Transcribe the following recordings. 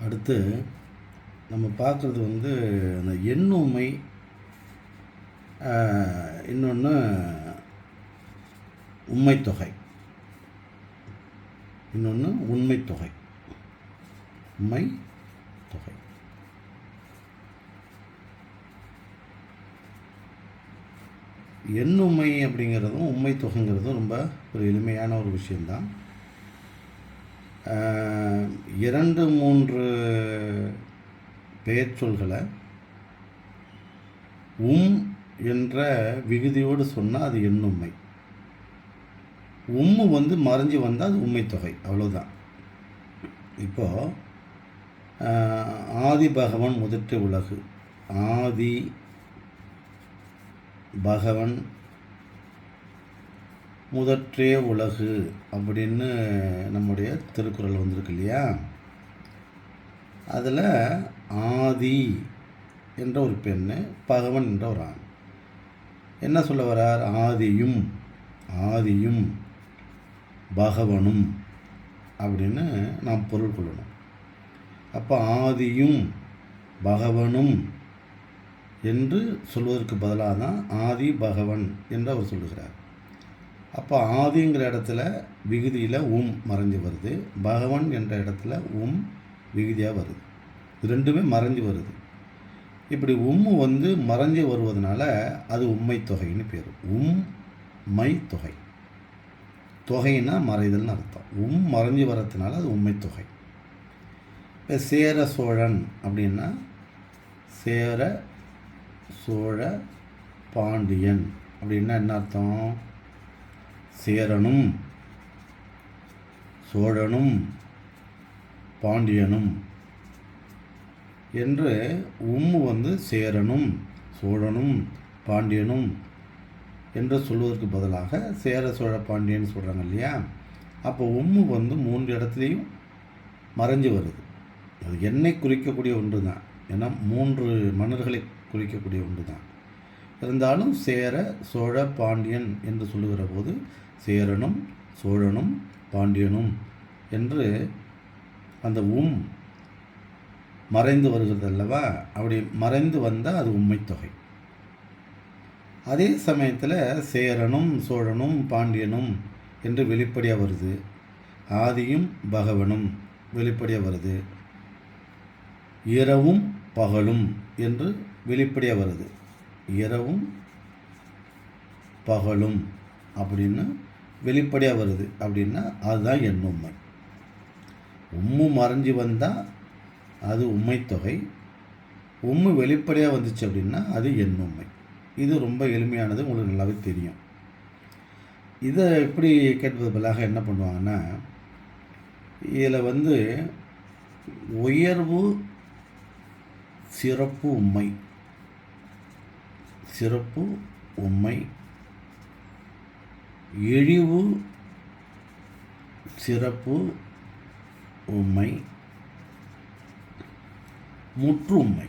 அடுத்து நம்ம பார்க்குறது அந்த எண்ணுமை, இன்னொன்று உண்மைத்தொகை. இன்னொன்று உண்மைத்தொகை. உண்மை தொகை. எண்ணுமை அப்படிங்கிறதும் உண்மை தொகைங்கிறதும் ரொம்ப ஒரு எளிமையான ஒரு விஷயந்தான். 2-3 பெயர்ச்சொல்களை என்ற விகுதியோடு சொன்னால் அது எண்ணுமை. மறைஞ்சு வந்தால் அது உண்மைத்தொகை. அவ்வளோதான். இப்போது ஆதி பகவன் முதற்று உலகு, ஆதி பகவன் முதற்றே உலகு அப்படின்னு நம்முடைய திருக்குறள் வந்திருக்கு இல்லையா? அதில் ஆதி என்ற ஒரு பெண்ணு, பகவன் என்ற ஒரு ஆண். என்ன சொல்ல வரார்? ஆதியும் பகவனும் அப்படின்னு நாம் பொருள் கொள்ளணும். அப்போ ஆதியும் பகவனும் என்று சொல்வதற்கு பதிலாக தான் ஆதி பகவன் என்று அவர் சொல்லுகிறார். அப்போ ஆதிங்கிற இடத்துல விகுதியில் மறைஞ்சு வருது, பகவன் என்ற இடத்துல விகுதியாக வருது. இது ரெண்டுமே மறைஞ்சு வருது. இப்படி மறைஞ்சு வருவதனால அது உண்மை தொகைன்னு பேர். உண்மை தொகை. தொகைன்னா மறைதல்னு அர்த்தம். மறைஞ்சு வரதுனால அது உண்மை தொகை. இப்போ சேர சோழன் அப்படின்னா சேர சோழ பாண்டியன் அப்படின்னா என்ன அர்த்தம்? சேரனும் சோழனும் பாண்டியனும் என்று சேரனும் சோழனும் பாண்டியனும் என்று சொல்வதற்கு பதிலாக சேர சோழ பாண்டியன் சொல்கிறாங்க இல்லையா? அப்போ 3 இடத்துலையும் மறைஞ்சு வருது. அது என்னை குறிக்கக்கூடிய ஒன்று தான். ஏன்னா 3 மன்னர்களை குறிக்கக்கூடிய ஒன்று தான். இருந்தாலும் சேர சோழ பாண்டியன் என்று சொல்லுகிற போது சேரனும் சோழனும் பாண்டியனும் என்று அந்த மறைந்து வருகிறது அல்லவா? அப்படி மறைந்து வந்தால் அது உண்மை தொகை. அதே சமயத்தில் சேரனும் சோழனும் பாண்டியனும் என்று வெளிப்படையாக வருது. ஆதியும் பகவனும் வெளிப்படையாக வருது. இரவும் பகலும் என்று வெளிப்படையாக வருது. இரவும் பகலும் அப்படின்னு வெளிப்படையாக வருது. அப்படின்னா அதுதான் எண்ணுமை. மறைஞ்சு வந்தால் அது உண்மைத்தொகை. வெளிப்படையாக வந்துச்சு அப்படின்னா அது எண்ணுமை. இது ரொம்ப எளிமையானது, உங்களுக்கு நல்லாவே தெரியும். இதை எப்படி கேட்பது பதிலாக என்ன பண்ணுவாங்கன்னா, இதில் உயர்வு சிறப்பு உண்மை, சிறப்பு உண்மை, இழிவு சிறப்பு உண்மை, முற்று உண்மை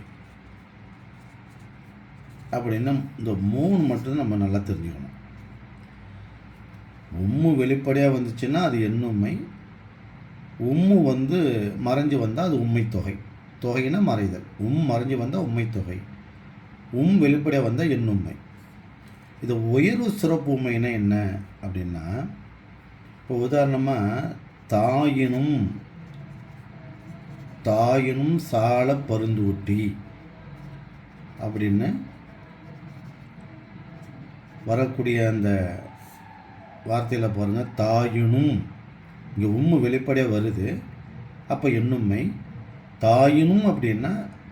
அப்படின்னா இந்த 3 மட்டும் நம்ம நல்லா தெரிஞ்சுக்கணும். வெளிப்படையாக வந்துச்சுன்னா அது எண்ணுமை. மறைஞ்சு வந்தால் அது உண்மை தொகை. தொகைன்னா மறைதல். மறைஞ்சு வந்தால் உண்மை தொகை. வெளிப்படையாக வந்தால் எண்ணுமை. இது உயர்வு சிறப்பு உண்மைன்னா என்ன அப்படின்னா, இப்போ உதாரணமாக தாயினும் சால பருந்தூட்டி அப்படின்னு வரக்கூடிய அந்த வார்த்தையில் பாருங்கள், தாயினும் இங்கே வெளிப்படையாக வருது. அப்போ எண்ணுமை. தாயினும் அப்படின்னா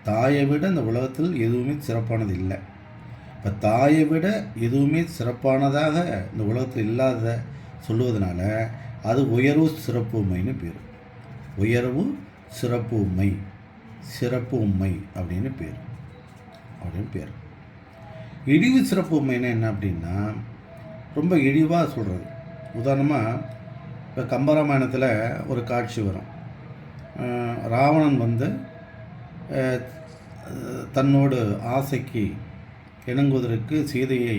தாயை விட இந்த உலகத்தில் எதுவுமே சிறப்பானது இல்லை. இப்போ தாயை விட எதுவுமே சிறப்பானதாக இந்த உலகத்தில் இல்லாத சொல்லுவதனால அது உயர்வு சிறப்பு உண்மைன்னு பேர். உயர்வு சிறப்பு உண்மை, சிறப்பு உண்மை அப்படின்னு பேர். இழிவு சிறப்பு உண்மைன்னா என்ன அப்படின்னா, ரொம்ப இழிவாக சொல்கிறது. உதாரணமாக இப்போ கம்பராமாயணத்தில் ஒரு காட்சி வரும். ராவணன் தன்னோடு ஆசைக்கு இணங்குவதற்கு சீதையை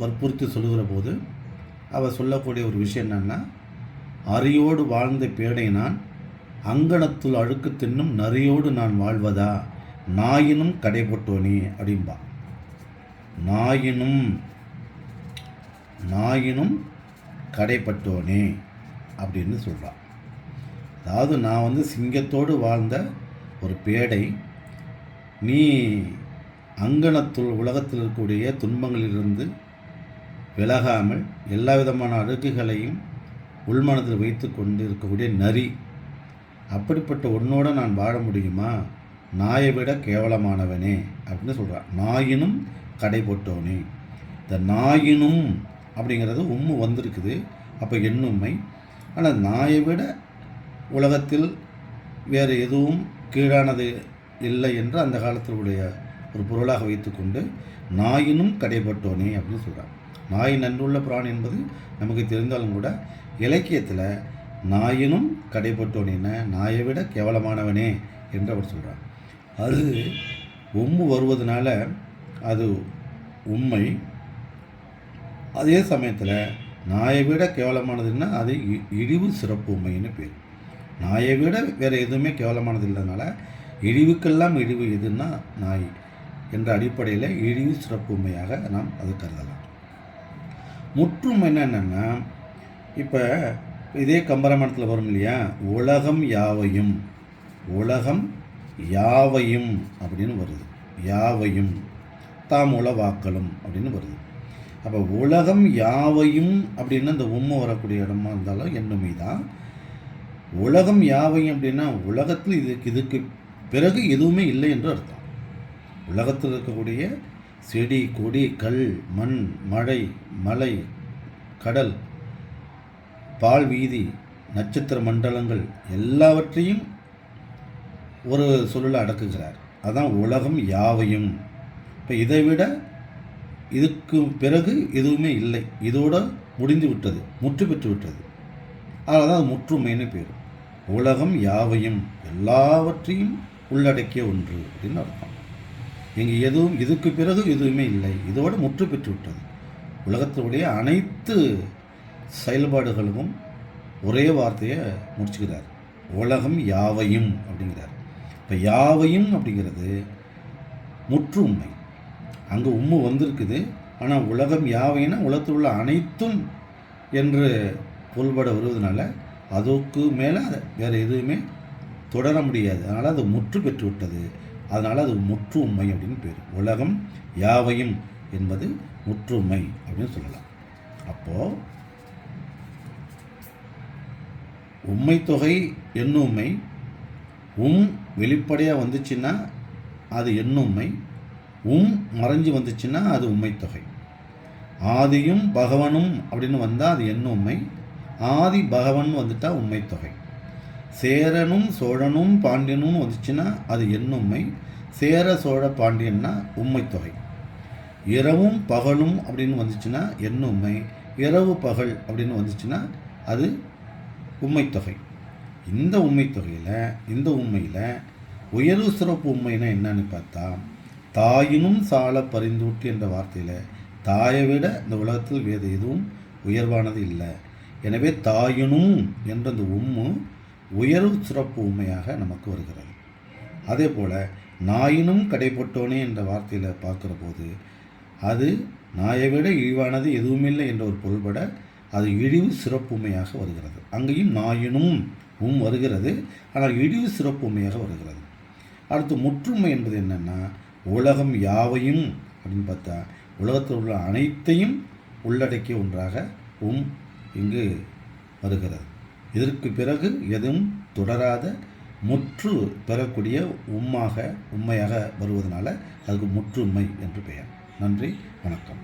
வற்புறுத்தி சொல்லுகிற போது அவள் சொல்லக்கூடிய ஒரு விஷயம் என்னன்னா, அரியோடு வாழ்ந்த பேடை நான் அங்கணத்துள் அழுக்கு தின்னும் நரியோடு நான் வாழ்வதா, நாயினும் கடைபட்டோனே அப்படின்பா. நாயினும் கடைப்பட்டோனே அப்படின்னு சொல்கிறான். அதாவது நான் சிங்கத்தோடு வாழ்ந்த ஒரு பேடை, நீ அங்கணத்துள் உலகத்தில் இருக்கக்கூடிய துன்பங்களிலிருந்து விலகாமல் எல்லா விதமான அழுக்குகளையும் உள்மனத்தில் வைத்து கொண்டு இருக்கக்கூடிய நரி, அப்படிப்பட்ட உன்னோடு நான் வாழ முடியுமா, நாயை விட கேவலமானவனே அப்படின்னு சொல்கிறான். நாயினும் கடைபட்டோனே. இந்த நாயினும் அப்படிங்கிறது உம்மு வந்திருக்குது, அப்போ எண்ணுமை. ஆனால் நாயை விட உலகத்தில் வேறு எதுவும் கீழானது இல்லை என்று அந்த காலத்தினுடைய ஒரு பொருளாக வைத்துக்கொண்டு நாயினும் கடைபட்டோனே அப்படின்னு சொல்கிறான். நாய் நன்றுள்ள பிராணி என்பது நமக்கு தெரிந்தாலும் கூட இலக்கியத்தில் நாயினும் கடைபட்டோனே, நாயை விட கேவலமானவனே என்று அவர் சொல்கிறார். அது உம்மு வருவதனால அது உண்மை. அதே சமயத்தில் நாயை விட கேவலமானதுன்னா அது இழிவு சிறப்பு உண்மைன்னு பேர். நாயை விட வேறு எதுவுமே கேவலமானது இல்லைனால இழிவுக்கெல்லாம் இழிவு எதுன்னா நாய் என்ற அடிப்படையில் இழிவு சிறப்பு உண்மையாக நாம் அது கருதலாம். முற்றும் என்னென்னா, இப்போ இதே கம்பராமாயணத்தில் வரும் இல்லையா, உலகம் யாவையும் அப்படின்னு வருது. யாவையும் தாம் உளவாக்கலும் அப்படின்னு வருது. அப்போ உலகம் யாவையும் அப்படின்னு அந்த உண்மை வரக்கூடிய இடமா இருந்தாலும் எண்ணுமை தான். உலகம் யாவையும் அப்படின்னா உலகத்தில் இதுக்கு பிறகு எதுவுமே இல்லை என்று அர்த்தம். உலகத்தில் இருக்கக்கூடிய செடி கொடி கல் மண் மழை மலை கடல் பால் வீதி நட்சத்திர மண்டலங்கள் எல்லாவற்றையும் ஒரு சொல்லில் அடக்குகிறார். அதுதான் உலகம் யாவையும். இப்போ இதை விட இதுக்கு பிறகு எதுவுமே இல்லை, இதோட முடிந்து விட்டது, முற்று பெற்று விட்டது. அதனால் தான் முற்றுமைன்னு பேர். உலகம் யாவையும் எல்லாவற்றையும் உள்ளடக்கிய ஒன்று அப்படின்னு அர்த்தம். இங்கே எதுவும் இதுக்கு பிறகு எதுவுமே இல்லை, இதோடு முற்று பெற்று விட்டது. உலகத்தினுடைய அனைத்து செயல்பாடுகளும் ஒரே வார்த்தையை முடிச்சுக்கிறார், உலகம் யாவையும் அப்படிங்கிறார். இப்போ யாவையும் அப்படிங்கிறது முற்று உண்மை. அங்கே உம்மு வந்திருக்குது, ஆனால் உலகம் யாவைன்னா உலகத்தில் உள்ள அனைத்தும் என்று பொருள்பட வருவதனால அதுக்கு மேலே வேறு எதுவுமே தொடர முடியாது. அதனால் அது முற்று பெற்று விட்டது. அதனால் அது முற்று உண்மை அப்படின்னு பேர். உலகம் யாவையும் என்பது முற்று உண்மை அப்படின்னு சொல்லலாம். அப்போது உண்மை தொகை எண்ணுமை, வெளிப்படையாக வந்துச்சுன்னா அது எண்ணுமை, மறைஞ்சு வந்துச்சுன்னா அது உண்மை தொகை. ஆதியும் பகவனும் அப்படின்னு வந்தால் அது எண்ணுமை, ஆதி பகவன் வந்துட்டால் உண்மை தொகை. சேரனும் சோழனும் பாண்டியனும் வந்துச்சுன்னா அது எண்ணுமை, சேர சோழ பாண்டியன்னா உண்மை தொகை. இரவும் பகலும் அப்படின்னு வந்துச்சுன்னா எண்ணுமை, இரவு பகல் அப்படின்னு வந்துச்சுன்னா அது உண்மை தொகை. இந்த உண்மை தொகையில் இந்த உண்மையில் உயர்வு சிறப்பு உண்மைனா என்னன்னு பார்த்தா, தாயினும் சால பரிந்தூட்டு என்ற வார்த்தையில் தாயை விட இந்த உலகத்தில் வேறு எதுவும் உயர்வானது இல்லை. எனவே தாயினும் என்ற அந்த உண்மை உயர்வு சிறப்பு உண்மையாக நமக்கு வருகிறது. அதே போல் நாயினும் கடைப்பட்டோனே என்ற வார்த்தையில் பார்க்குற போது அது நாயை விட இழிவானது எதுவுமில்லை என்ற ஒரு பொருள்பட அது இழிவு சிறப்பு உண்மையாக வருகிறது. அங்கேயும் நாயினும் வருகிறது, ஆனால் இழிவு சிறப்பு உண்மையாக வருகிறது. அடுத்து முற்றுமை என்பது என்னென்னா, உலகம் யாவையும் அப்படின்னு பார்த்தா உலகத்தில் உள்ள அனைத்தையும் உள்ளடக்கிய ஒன்றாக இங்கு வருகிறது. இதற்கு பிறகு எதுவும் தொடராத முற்று பெறக்கூடிய உண்மையாக வருவதனால அதுக்கு முற்றுமை என்று பெயர். நன்றி, வணக்கம்.